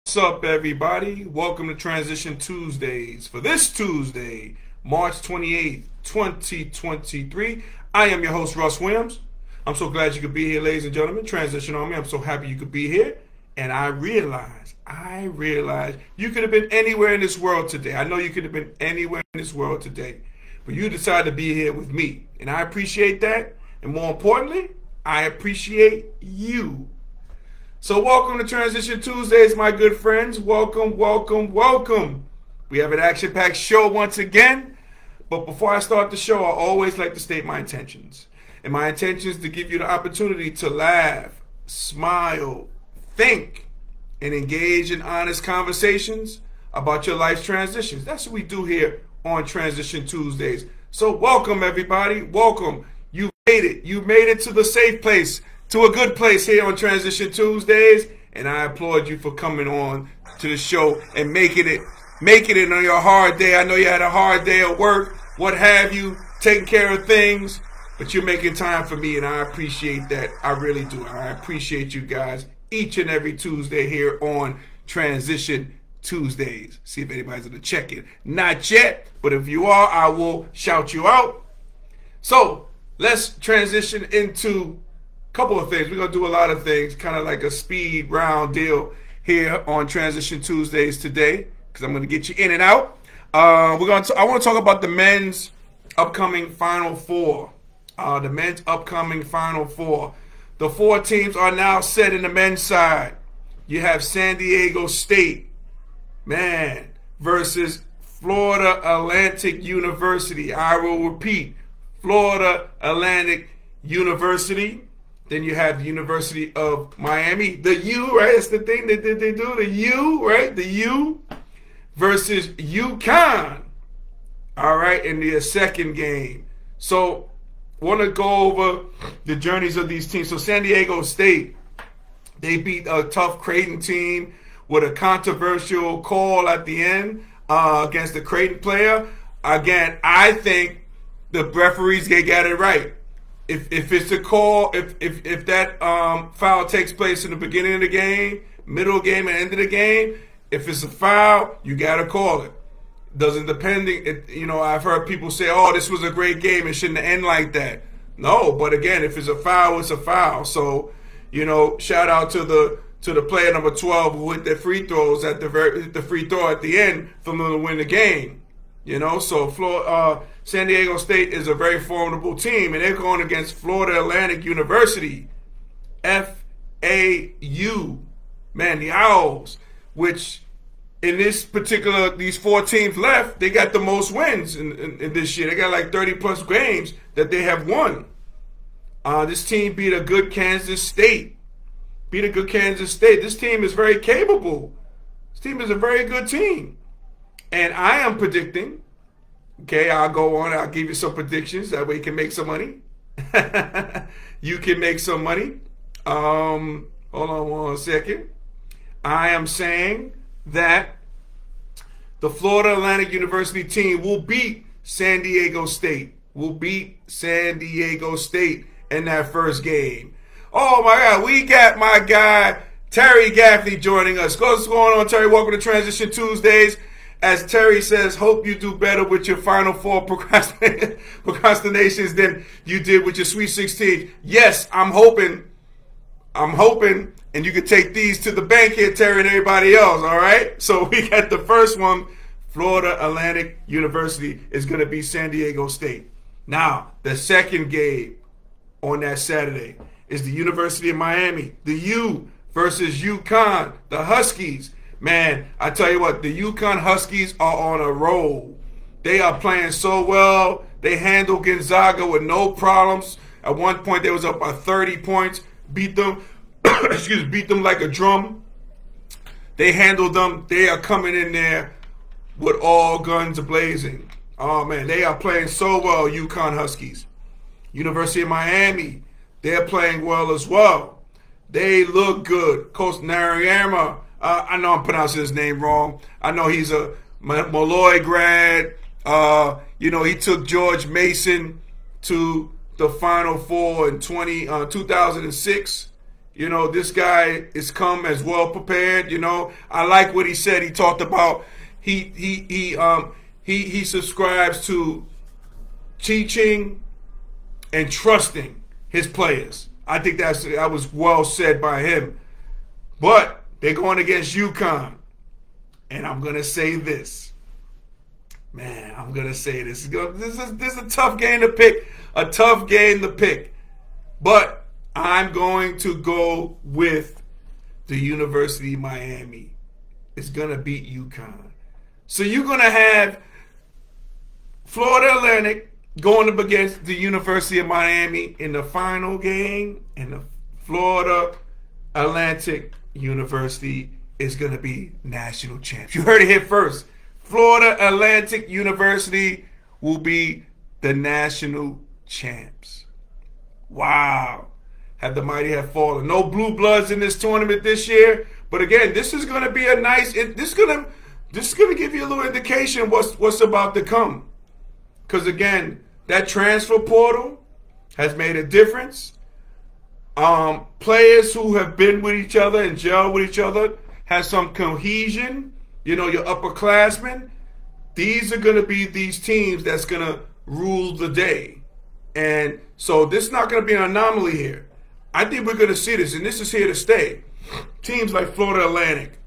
What's up, everybody? Welcome to Transition Tuesdays. For this Tuesday, March 28th, 2023, I am your host, Russ Williams. I'm so glad you could be here, ladies and gentlemen. Transition Army, I'm so happy you could be here. And I realize you could have been anywhere in this world today. I know you could have been anywhere in this world today. But you decided to be here with me. And I appreciate that. And more importantly, I appreciate you. So welcome to Transition Tuesdays, my good friends. Welcome, welcome, welcome. We have an action-packed show once again. But before I start the show, I always like to state my intentions. And my intention is to give you the opportunity to laugh, smile, think, and engage in honest conversations about your life's transitions. That's what we do here on Transition Tuesdays. So welcome, everybody. Welcome. You made it. You made it to the safe place, to a good place here on Transition Tuesdays, and I applaud you for coming on to the show and making it on your hard day. I know you had a hard day at work, what have you, taking care of things, but you're making time for me, and I appreciate that. I really do. I appreciate you guys each and every Tuesday here on Transition Tuesdays. See if anybody's going to check in. Not yet, but if you are, I will shout you out. So let's transition into couple of things. We're going to do a lot of things, kind of like a speed round deal here on Transition Tuesdays today, because I'm going to get you in and out. I want to talk about the men's upcoming Final Four. The men's upcoming Final Four. The four teams are now set in the men's side. You have San Diego State, versus Florida Atlantic University. I will repeat, Florida Atlantic University. Then you have the University of Miami, the U, right? That's the thing that they do, the U, right? The U versus UConn, all right, in the second game. So want to go over the journeys of these teams. So San Diego State, they beat a tough Creighton team with a controversial call at the end against the Creighton player. Again, I think the referees, they got it right. If it's a call, if that foul takes place in the beginning of the game, middle of the game, and end of the game, if it's a foul, you gotta call it. Doesn't I've heard people say, "Oh, this was a great game; it shouldn't end like that." No, but again, if it's a foul, it's a foul. So, shout out to the player number 12 who hit the free throws at the free throw at the end for them to win the game. So San Diego State is a very formidable team, and they're going against Florida Atlantic University, FAU, the Owls, which in these four teams left, they got the most wins in this year. They got like 30-plus games that they have won. This team beat a good Kansas State. This team is very capable. This team is a very good team. And I am predicting, I'll go on, I'll give you some predictions, that way you can make some money. You can make some money. Hold on one second. I am saying that the Florida Atlantic University team will beat San Diego State. In that first game. Oh my God, we got my guy, Terry Gaffney, joining us. What's going on, Terry? Welcome to Transition Tuesdays. As Terry says, hope you do better with your Final Four procrastinations than you did with your Sweet 16. Yes, I'm hoping, and you can take these to the bank here, Terry, and everybody else, all right? So we got the first one, Florida Atlantic University is going to be San Diego State. Now, the second game on that Saturday is the University of Miami, the U versus UConn, the Huskies. I tell you what, the UConn Huskies are on a roll. They are playing so well. They handled Gonzaga with no problems. At one point, they was up by 30 points. Beat them, beat them like a drum. They handled them. They are coming in there with all guns blazing. Oh, man, they are playing so well, UConn Huskies. University of Miami, they're playing well as well. They look good. Coach Narayama, I know I'm pronouncing his name wrong. I know he's a Malloy grad. He took George Mason to the Final Four in 2006. This guy is come as well prepared. I like what he said. He talked about he subscribes to teaching and trusting his players. I think that was well said by him. But they're going against UConn. And I'm going to say this. Man, I'm going to say this. This is a tough game to pick. A tough game to pick. But I'm going to go with the University of Miami. It's going to beat UConn. So you're going to have Florida Atlantic going up against the University of Miami in the final game. And the Florida Atlantic University is going to be national champs. You heard it here first. Florida Atlantic University will be the national champs. Wow. Have the mighty have fallen. No blue bloods in this tournament this year. But again, this is going to be a nice, this is going to give you a little indication what's about to come. Because again, that transfer portal has made a difference. Players who have been with each other and gel with each other has some cohesion. Your upperclassmen. These are going to be these teams that's going to rule the day. And so this is not going to be an anomaly here. I think we're going to see this, and this is here to stay. Teams like Florida Atlantic,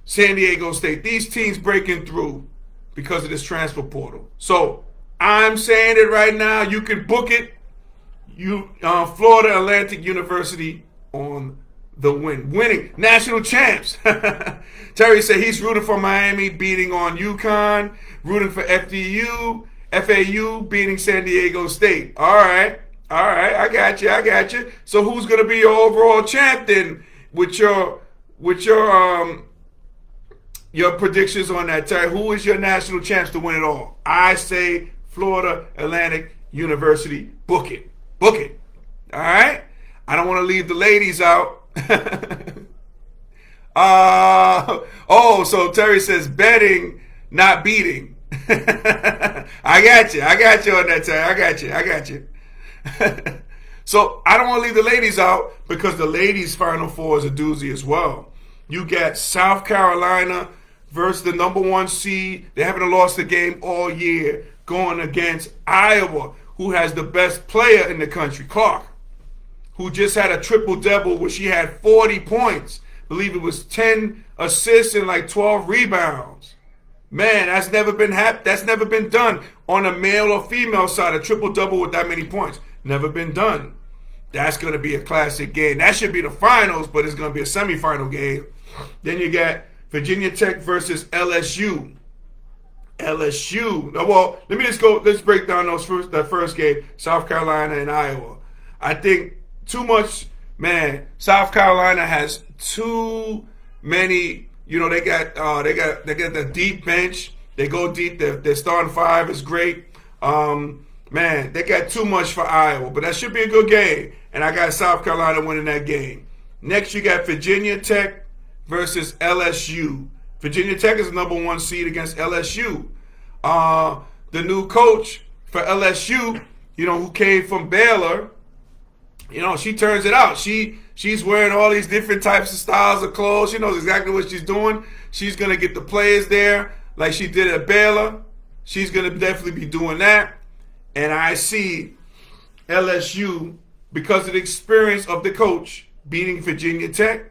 San Diego State, these teams breaking through because of this transfer portal. So I'm saying it right now. You can book it. Florida Atlantic University on the winning national champs. Terry said he's rooting for Miami beating on UConn, rooting for FAU beating San Diego State. All right, I got you. So who's gonna be your overall champ then with your predictions on that, Terry? Who is your national champs to win it all? I say Florida Atlantic University. Book it. All right. I don't want to leave the ladies out. So Terry says betting, not beating. I got you on that, Terry. I got you. So I don't want to leave the ladies out because the ladies' Final Four is a doozy as well. You got South Carolina versus the number 1 seed. They haven't lost a game all year, going against Iowa, who has the best player in the country, Clark, who just had a triple-double where she had 40 points. I believe it was 10 assists and like 12 rebounds. Man, that's never been done on a male or female side, a triple-double with that many points. Never been done. That's going to be a classic game. That should be the finals, but it's going to be a semifinal game. Then you got Virginia Tech versus LSU. Well, let's break down that first game, South Carolina and Iowa. I think too much, man. South Carolina has too many, they got the deep bench. They go deep. Their starting 5 is great. Man, they got too much for Iowa, but that should be a good game. And I got South Carolina winning that game. Next, you got Virginia Tech versus LSU. Virginia Tech is the number 1 seed against LSU. The new coach for LSU, who came from Baylor, she turns it out. She's wearing all these different types of styles of clothes. She knows exactly what she's doing. She's going to get the players there like she did at Baylor. She's going to definitely be doing that. And I see LSU, because of the experience of the coach, beating Virginia Tech.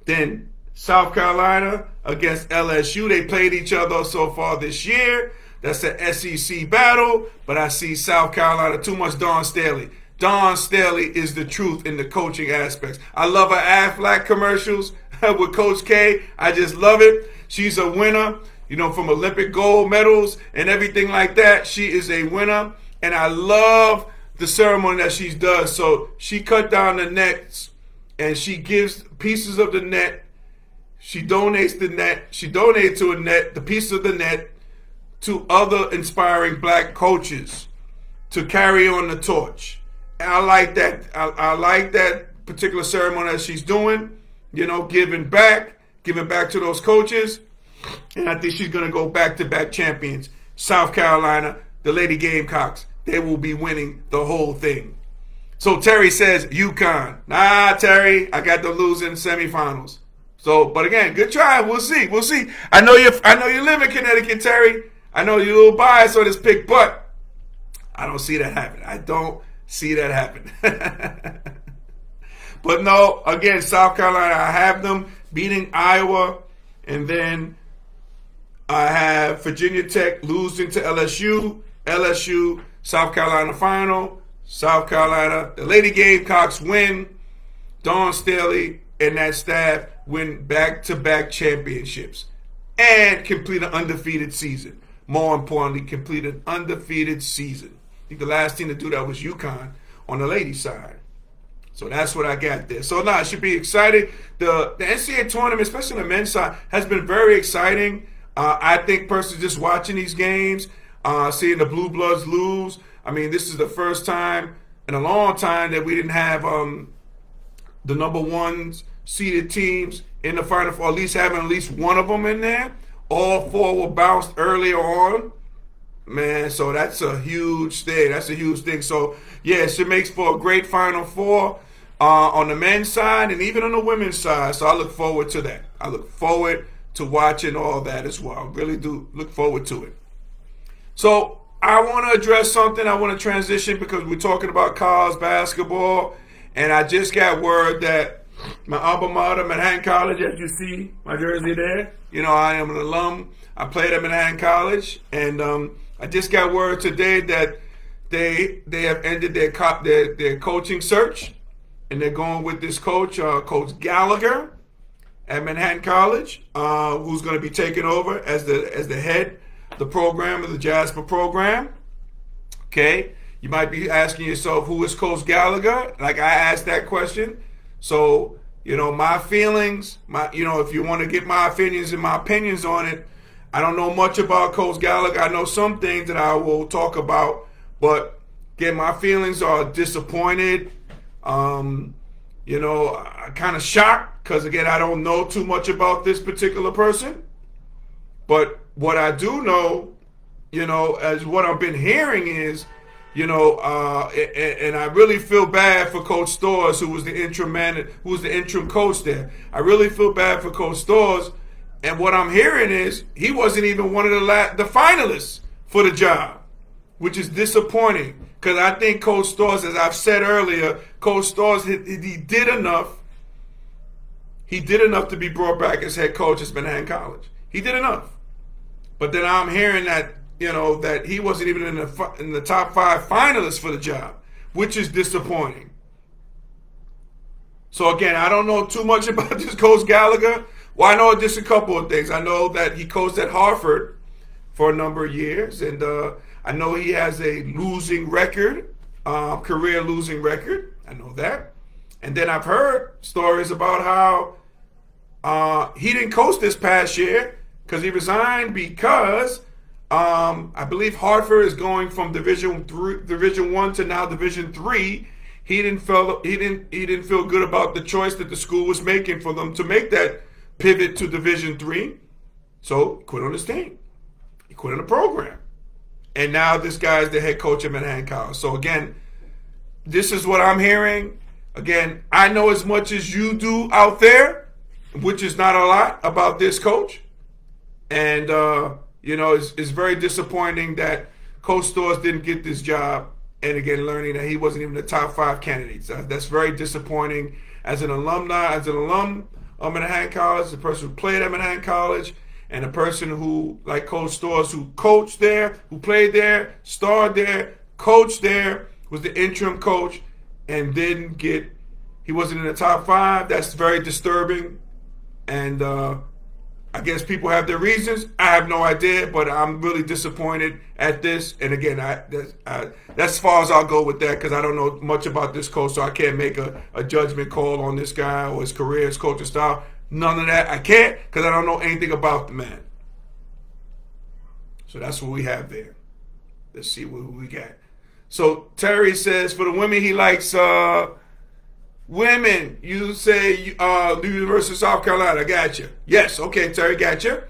Then South Carolina against LSU. They played each other so far this year. That's an SEC battle. But I see South Carolina, too much Dawn Staley. Dawn Staley is the truth in the coaching aspects. I love her Aflac commercials with Coach K. I just love it. She's a winner, from Olympic gold medals and everything like that. She is a winner. And I love the ceremony that she does. So she cut down the nets and she gives pieces of the net. She donates the net. She donates to a net, the piece of the net, to other inspiring black coaches to carry on the torch. And I like that. I like that particular ceremony that she's doing, giving back to those coaches. And I think she's going to go back-to-back champions. South Carolina, the Lady Gamecocks, they will be winning the whole thing. So Terry says UConn. Nah, Terry, I got them losing semifinals. So, but again, good try. We'll see. We'll see. I know you live in Connecticut, Terry. I know you're a little biased on this pick, but I don't see that happen. I don't see that happen. But no, again, South Carolina, I have them beating Iowa, and then I have Virginia Tech losing to LSU. LSU, South Carolina final. South Carolina, the Lady Gamecocks win. Dawn Staley and that staff win back-to-back championships and complete an undefeated season. More importantly, complete an undefeated season. I think the last team to do that was UConn on the ladies' side. So that's what I got there. So now it should be exciting. The NCAA tournament, especially on the men's side, has been very exciting. I think personally just watching these games, seeing the Blue Bloods lose. I mean, this is the first time in a long time that we didn't have the number one seeded teams in the final, or at least having at least one of them in there. All four were bounced earlier on. Man, so that's a huge thing. That's a huge thing. So, yes, it makes for a great Final Four on the men's side and even on the women's side. So I look forward to that. I look forward to watching all that as well. I really do look forward to it. So I want to address something. I want to transition because we're talking about college basketball. And I just got word that my alma mater, Manhattan College, as you see my jersey there, you know, I am an alum. I played at Manhattan College. And I just got word today that they have ended their coaching search. And they're going with this coach, Coach Gallagher at Manhattan College, who's going to be taking over as the head of the program, of the Jasper program. Okay? You might be asking yourself, who is Coach Gallagher? Like I asked that question. So, you know, my feelings, if you want to get my opinions and my opinions on it, I don't know much about Coach Gallagher. I know some things that I will talk about, but again, my feelings are disappointed. I'm kind of shocked because, again, I don't know too much about this particular person. But what I do know, as what I've been hearing is, and I really feel bad for Coach Storrs, who was the interim coach there. I really feel bad for Coach Storrs. And what I'm hearing is he wasn't even one of the finalists for the job, which is disappointing. Because I think Coach Storrs, as I've said earlier, Coach Storrs, he did enough. He did enough to be brought back as head coach at Manhattan College. He did enough. But then I'm hearing that, that he wasn't even in the top 5 finalists for the job, which is disappointing. So again, I don't know too much about this Coach Gallagher. Well, I know just a couple of things. I know that he coached at Harvard for a number of years, and I know he has a losing record, career losing record. I know that. And then I've heard stories about how he didn't coach this past year because he resigned because I believe Hartford is going from Division 1 to now Division 3. He didn't feel good about the choice that the school was making for them to make that pivot to Division 3. So he quit on his team. He quit on the program. And now this guy is the head coach at Manhattan College. So again, this is what I'm hearing. Again, I know as much as you do out there, which is not a lot, about this coach. And, it's very disappointing that Coach Storrs didn't get this job. And again, learning that he wasn't even the top 5 candidates. That's very disappointing. As an alum of Manhattan College, the person who played at Manhattan College, and a person who, like Coach Storrs, who coached there, who played there, starred there, coached there, was the interim coach, and he wasn't in the top 5. That's very disturbing. And I guess people have their reasons. I have no idea, but I'm really disappointed at this. And again, that's as far as I'll go with that because I don't know much about this coach, so I can't make a judgment call on this guy or his career, his coaching style. None of that. I can't because I don't know anything about the man. So that's what we have there. Let's see what we got. So Terry says for the women he likes women. You say the University of South Carolina. I got you. Yes. Okay, Terry, got you.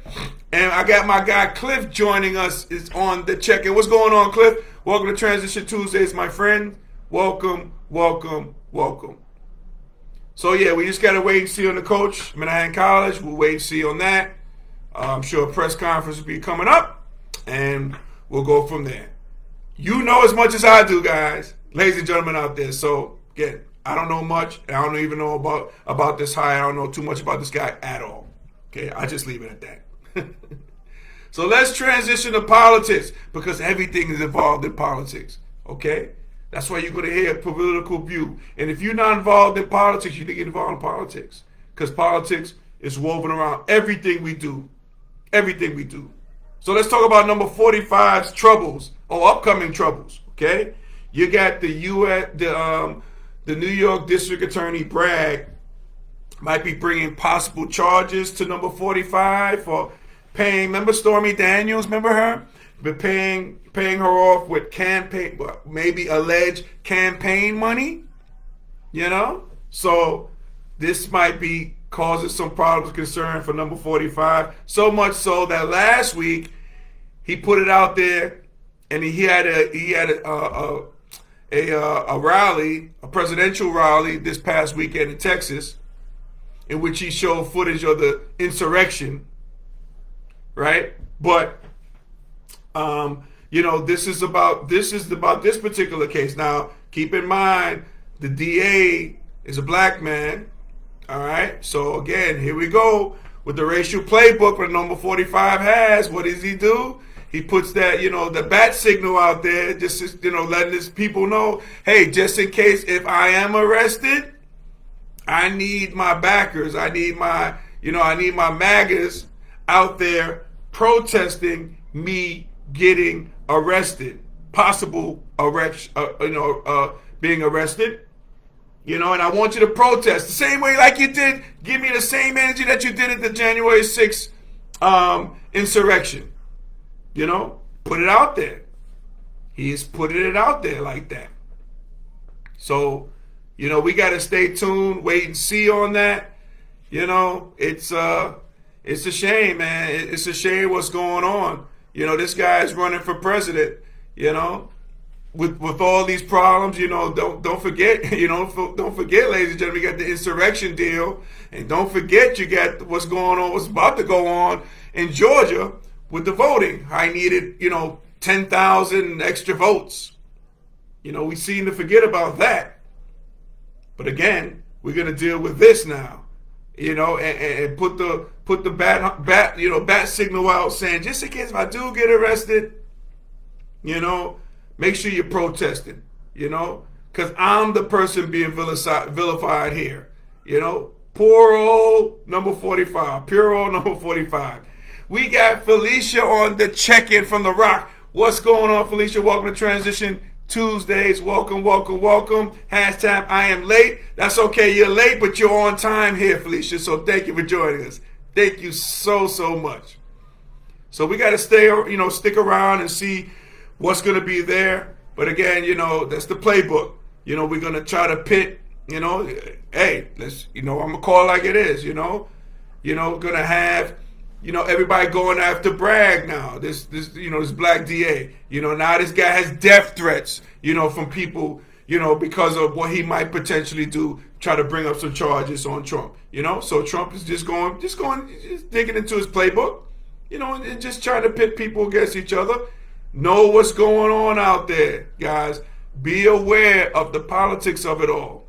And I got my guy Cliff joining us is on the check-in. What's going on, Cliff? Welcome to Transition Tuesdays, my friend. welcome, welcome, welcome. So yeah, we just gotta wait and see on the coach. Manhattan College, we'll wait and see on that. I'm sure a press conference will be coming up, and we'll go from there. You know as much as I do, guys, ladies and gentlemen out there. So again, I don't know much. I don't even know about this hire. I don't know too much about this guy at all. Okay, I just leave it at that. So let's transition to politics, because everything is involved in politics. Okay, that's why you're going to hear a political view. And if you're not involved in politics, you need to get involved in politics, because politics is woven around everything we do. Everything we do. So let's talk about number 45's troubles, or upcoming troubles. Okay, you got the New York District Attorney Bragg might be bringing possible charges to number 45 for paying. Remember Stormy Daniels? Remember her? But paying her off with campaign, maybe alleged campaign money. You know, so this might be causing some problems of concern for number 45. So much so that last week he put it out there, and he had a rally, a presidential rally this past weekend in Texas, in which he showed footage of the insurrection, right? But you know, this is about this particular case. Now, keep in mind, the DA is a black man. All right. So again, here we go with the racial playbook that number 45 has. What does he do? He puts that, you know, the bat signal out there, just, you know, letting his people know, hey, just in case if I am arrested, I need my backers. I need my MAGAs out there protesting me getting arrested, possible arrest, being arrested. You know, and I want you to protest the same way like you did. Give me the same energy that you did at the January 6th insurrection. You know, put it out there. He's putting it out there like that. So, you know, we got to stay tuned, wait and see on that. You know, it's a shame, man. It's a shame what's going on. You know, this guy is running for president, you know. With all these problems, you know, don't forget, you know, don't forget, ladies and gentlemen, you got the insurrection deal, and don't forget you got what's going on, what's about to go on in Georgia with the voting. I needed, you know, 10,000 extra votes. You know, we seem to forget about that. But again, we're gonna deal with this now, you know, and put the bat signal out, saying just in case if I do get arrested, you know. Make sure you're protesting, you know, because I'm the person being vilified here, you know. Poor old number 45, pure old number 45. We got Felicia on the check-in from The Rock. What's going on, Felicia? Welcome to Transition Tuesdays. Welcome, welcome, welcome. Hashtag I am late. That's okay, you're late, but you're on time here, Felicia. So thank you for joining us. Thank you so much. So we got to stay, you know, stick around and see what's going to be there. But again, you know, that's the playbook. You know, we're going to try to pit, you know, hey, let's, you know, I'm going to call it like it is, you know, going to have, you know, everybody going after Bragg now, this, you know, this black DA, you know, now this guy has death threats, you know, from people, you know, because of what he might potentially do, try to bring up some charges on Trump, you know. So Trump is just digging into his playbook, you know, and just trying to pit people against each other. Know what's going on out there, guys. Be aware of the politics of it all.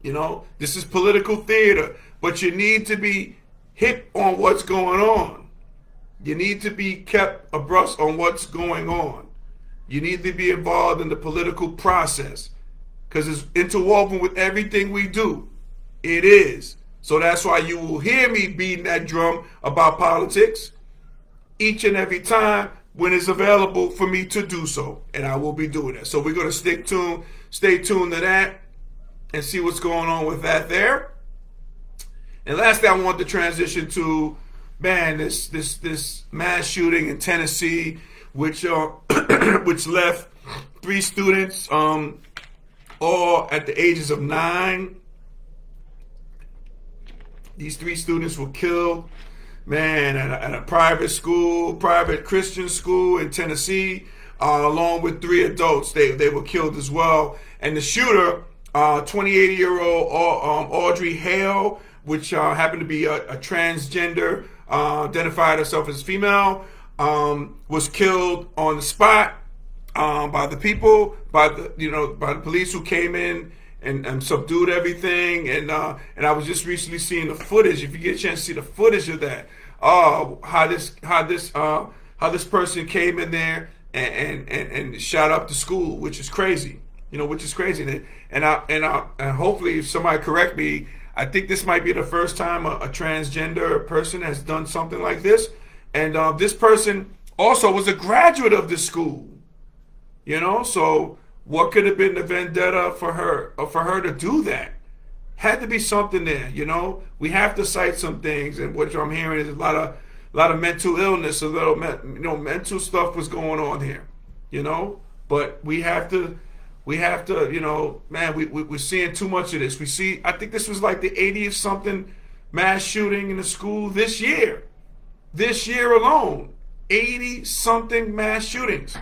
You know, this is political theater, but you need to be hip on what's going on. You need to be kept abreast on what's going on. You need to be involved in the political process, because it's interwoven with everything we do. It is. So that's why you will hear me beating that drum about politics each and every time when it's available for me to do so, and I will be doing that. So we're going to stay tuned to that and see what's going on with that there. And lastly, I want to transition to, man, this mass shooting in Tennessee, which which left 3 students all at the ages of 9. These 3 students were killed, man, at a private school, private Christian school in Tennessee. along with 3 adults. They were killed as well. And the shooter, 28-year-old Audrey Hale, which happened to be a transgender, identified herself as female, was killed on the spot by the people, by the police who came in and subdued everything. And I was just recently seeing the footage. If you get a chance to see the footage of that, how this person came in there and shot up the school, which is crazy. Which is crazy. And hopefully, if somebody correct me, I think this might be the first time a transgender person has done something like this. And this person also was a graduate of this school. So what could have been the vendetta for her to do that? Had to be something there. We have to cite some things, and what I'm hearing is a lot of mental illness, a little mental stuff was going on here. But we have to, man, we're seeing too much of this. I think this was like the 80th something mass shooting in the school this year. This year alone, 80 something mass shootings.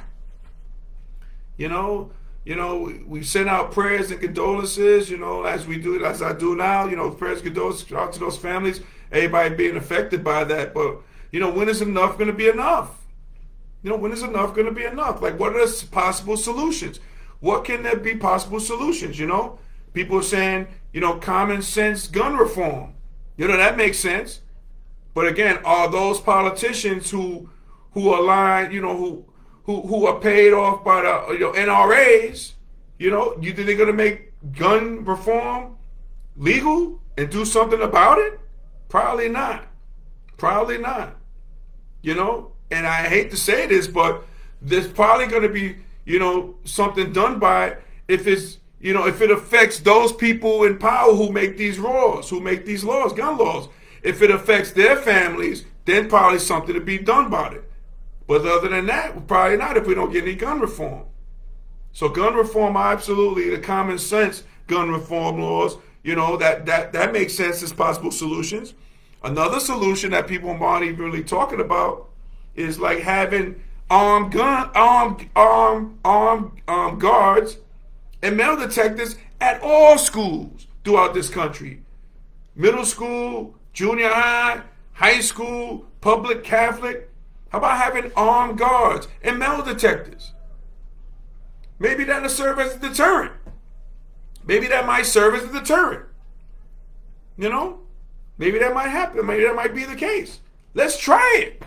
We send out prayers and condolences, as I do now, prayers and condolences out to those families, everybody being affected by that. But, when is enough going to be enough? When is enough going to be enough? Like, what are the possible solutions? What can there be possible solutions? People are saying, common sense gun reform. That makes sense. But again, are those politicians who align, who are paid off by the NRAs, you think they're going to make gun reform legal and do something about it? Probably not. Probably not. And I hate to say this, but there's probably going to be, something done by it if it affects those people in power who make these laws, gun laws. If it affects their families, then probably something to be done about it. But other than that, probably not if we don't get any gun reform. So gun reform, absolutely, the common sense gun reform laws, that makes sense as possible solutions. Another solution that people aren't even really talking about is like having armed guards and metal detectors at all schools throughout this country. Middle school, junior high, high school, public, Catholic. How about having armed guards and metal detectors? Maybe that'll serve as a deterrent. Maybe that might serve as a deterrent. Maybe that might happen. Maybe that might be the case. Let's try it.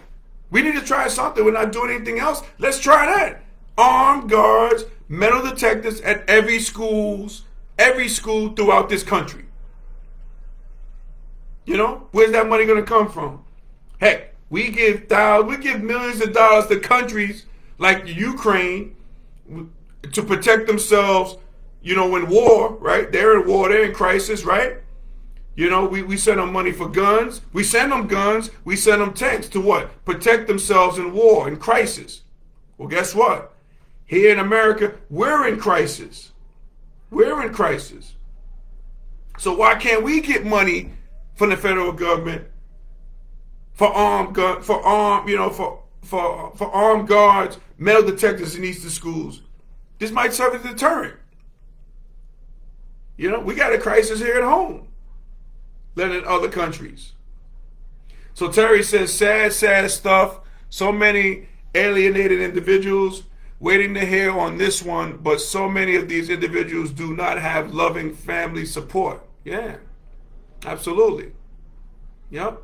We need to try something. We're not doing anything else. Let's try that. Armed guards, metal detectors at every school throughout this country. Where's that money going to come from? Heck, we give millions of dollars to countries like Ukraine to protect themselves, in war, right? They're in war, they're in crisis, right? We send them money for guns. We send them guns. We send them tanks to what? Protect themselves in war, in crisis. Well, guess what? Here in America, we're in crisis. We're in crisis. So why can't we get money from the federal government for armed guards, metal detectors in eastern schools? This might serve as a deterrent. We got a crisis here at home than in other countries. So Terry says, sad stuff. So many alienated individuals waiting to hear on this one, but so many of these individuals do not have loving family support. Yeah, absolutely. Yep.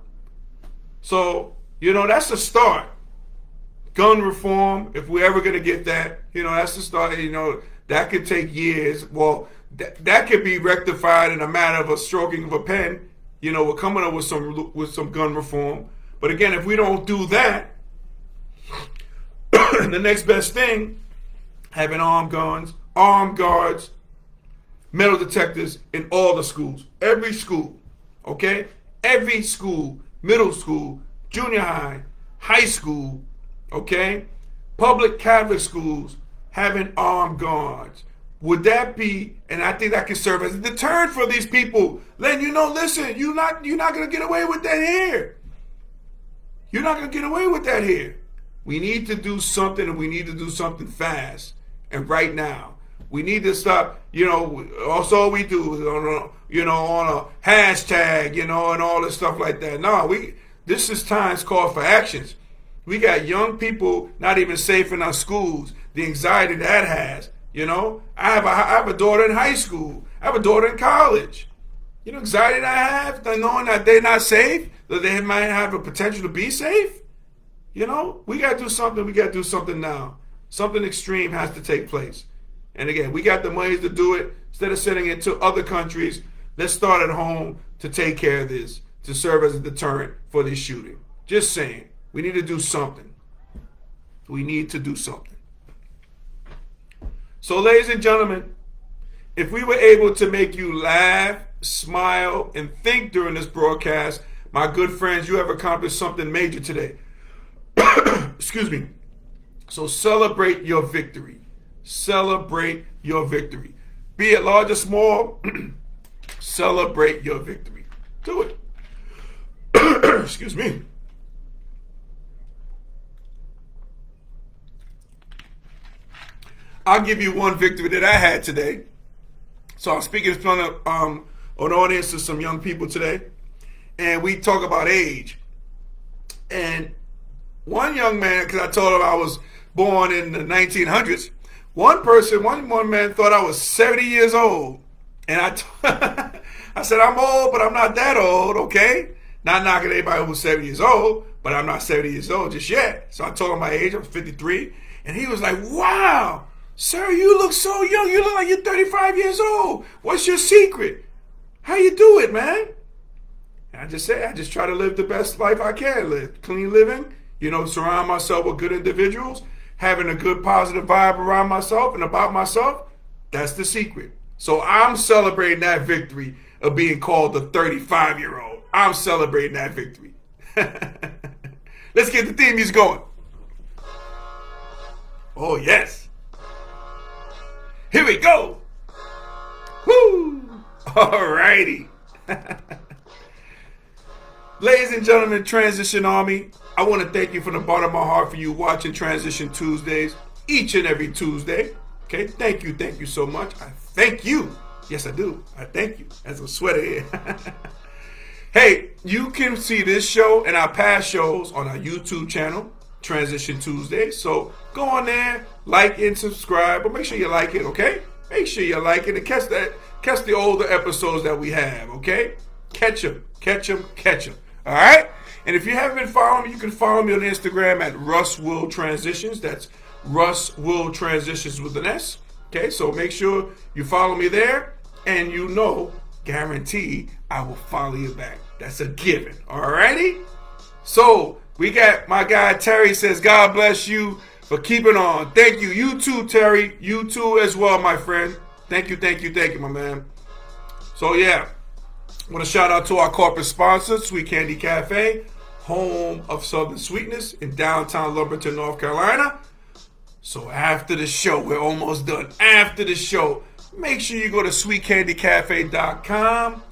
So, that's the start. Gun reform, if we're ever going to get that, that's the start. That could take years. Well, that could be rectified in a matter of a stroking of a pen. We're coming up with some gun reform. But again, if we don't do that, the next best thing, having armed guns, armed guards, metal detectors in all the schools. Every school. Okay? Every school, middle school, junior high, high school, okay? Public Catholic schools having armed guards. Would that be, and I think that can serve as a deterrent for these people, letting listen, you're not going to get away with that here. You're not going to get away with that here. We need to do something, and we need to do something fast and right now. We need to stop, also we do, on a hashtag, and all this stuff like that. No, this is time's call for actions. We got young people not even safe in our schools. The anxiety that has, I have a daughter in high school. I have a daughter in college. Anxiety that I have, knowing that they're not safe, that they might have a potential to be safe. We got to do something. We got to do something now. Something extreme has to take place. And again, we got the money to do it. Instead of sending it to other countries, let's start at home to take care of this, to serve as a deterrent for this shooting. Just saying. We need to do something. We need to do something. So, ladies and gentlemen, if we were able to make you laugh, smile, and think during this broadcast, my good friends, you have accomplished something major today. Excuse me. So celebrate your victory. Celebrate your victory. Be it large or small, celebrate your victory. Do it. Excuse me. I'll give you one victory that I had today. So I'm speaking in front of an audience of some young people today, and we talk about age. And one young man, because I told him I was born in the 1900s, one man thought I was 70 years old. And I said, I'm old, but I'm not that old, okay? Not knocking anybody who's 70 years old, but I'm not 70 years old just yet. So I told him my age, I'm 53. And he was like, wow, sir, you look so young. You look like you're 35 years old. What's your secret? How you do it, man? And I just say, I just try to live the best life I can live. Clean living, surround myself with good individuals, having a good positive vibe around myself and about myself. That's the secret. So I'm celebrating that victory of being called the 35-year-old. I'm celebrating that victory. Let's get the theme music going. Oh, yes. Here we go. Woo! All righty. Ladies and gentlemen, Transition Army, I want to thank you from the bottom of my heart for you watching Transition Tuesdays each and every Tuesday. Okay, thank you so much. I thank you. Yes, I do. I thank you. As a sweater here. Hey, you can see this show and our past shows on our YouTube channel, Transition Tuesdays. So go on there, like and subscribe, but make sure you like it, okay? Make sure you like it and catch the older episodes that we have, okay? Catch them. All right? And if you haven't been following me, you can follow me on Instagram at Russ Will Transitions. That's Russ Will Transitions with an S. Okay, so make sure you follow me there, and guarantee I will follow you back. That's a given. All righty? So we got my guy Terry says, God bless you for keeping on. Thank you. You too, Terry. You too as well, my friend. Thank you, my man. So yeah, I want to shout out to our corporate sponsor, Sweet Candy Cafe, home of Southern Sweetness in downtown Lumberton, North Carolina. So after the show, we're almost done. After the show, make sure you go to sweetcandycafe.com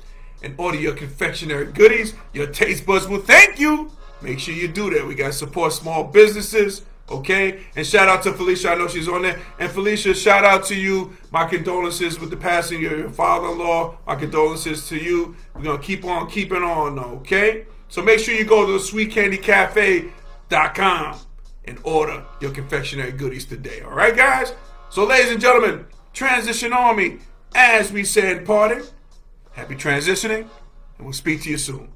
and order your confectionery goodies. Your taste buds will thank you. Make sure you do that. We got to support small businesses, okay? And shout out to Felicia. I know she's on there. And Felicia, shout out to you. My condolences with the passing of your father-in-law. My condolences to you. We're going to keep on keeping on, okay? So make sure you go to sweetcandycafe.com and order your confectionery goodies today. All right, guys? So, ladies and gentlemen, Transition Army, as we said in parting, happy transitioning, and we'll speak to you soon.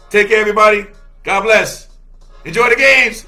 Take care, everybody. God bless. Enjoy the games.